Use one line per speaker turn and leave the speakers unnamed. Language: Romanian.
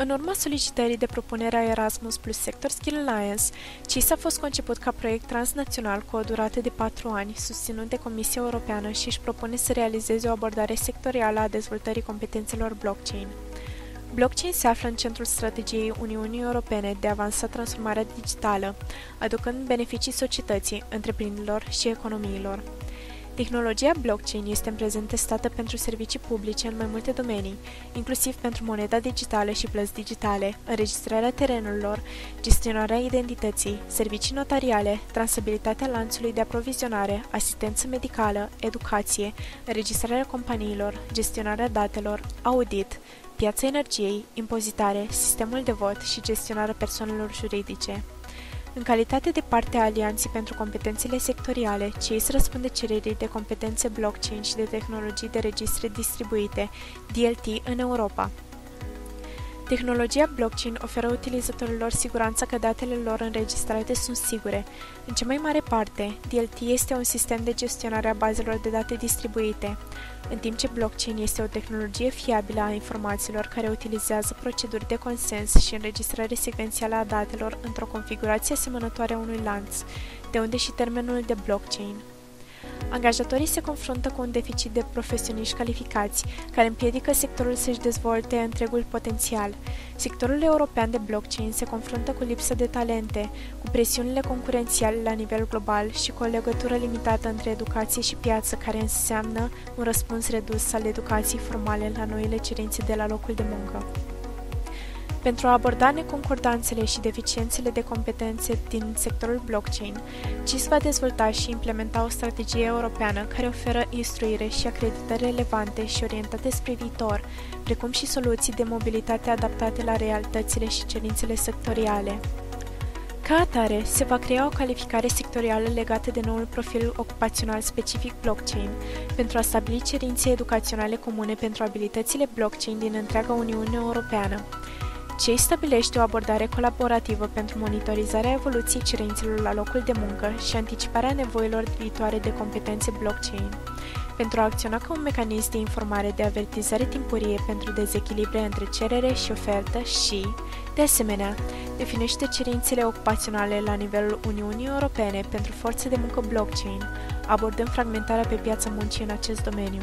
În urma solicitării de propunere a Erasmus plus Sector Skill Alliance, CIS a fost conceput ca proiect transnațional cu o durată de 4 ani, susținut de Comisia Europeană și își propune să realizeze o abordare sectorială a dezvoltării competențelor blockchain. Blockchain se află în centrul strategiei Uniunii Europene de a avansa transformarea digitală, aducând beneficii societății, întreprinderilor și economiilor. Tehnologia blockchain este în prezent testată pentru servicii publice în mai multe domenii, inclusiv pentru moneda digitală și plăți digitale, înregistrarea terenurilor, gestionarea identității, servicii notariale, trasabilitatea lanțului de aprovizionare, asistență medicală, educație, înregistrarea companiilor, gestionarea datelor, audit, piața energiei, impozitare, sistemul de vot și gestionarea persoanelor juridice. În calitate de parte a Alianței pentru competențele sectoriale, CIS răspunde cererii de competențe blockchain și de tehnologii de registre distribuite, DLT, în Europa. Tehnologia blockchain oferă utilizatorilor siguranța că datele lor înregistrate sunt sigure. În cea mai mare parte, DLT este un sistem de gestionare a bazelor de date distribuite, în timp ce blockchain este o tehnologie fiabilă a informațiilor care utilizează proceduri de consens și înregistrare secvențială a datelor într-o configurație asemănătoare a unui lanț, de unde și termenul de blockchain. Angajatorii se confruntă cu un deficit de profesioniști calificați, care împiedică sectorul să-și dezvolte întregul potențial. Sectorul european de blockchain se confruntă cu lipsă de talente, cu presiunile concurențiale la nivel global și cu o legătură limitată între educație și piață, care înseamnă un răspuns redus al educației formale la noile cerințe de la locul de muncă. Pentru a aborda neconcordanțele și deficiențele de competențe din sectorul blockchain, CIS va dezvolta și implementa o strategie europeană care oferă instruire și acreditări relevante și orientate spre viitor, precum și soluții de mobilitate adaptate la realitățile și cerințele sectoriale. Ca atare, se va crea o calificare sectorială legată de noul profil ocupațional specific blockchain, pentru a stabili cerințe educaționale comune pentru abilitățile blockchain din întreaga Uniune Europeană. CIS stabilește o abordare colaborativă pentru monitorizarea evoluției cerințelor la locul de muncă și anticiparea nevoilor viitoare de competențe blockchain, pentru a acționa ca un mecanism de informare de avertizare timpurie pentru dezechilibre între cerere și ofertă și, de asemenea, definește cerințele ocupaționale la nivelul Uniunii Europene pentru forțe de muncă blockchain, abordând fragmentarea pe piața muncii în acest domeniu.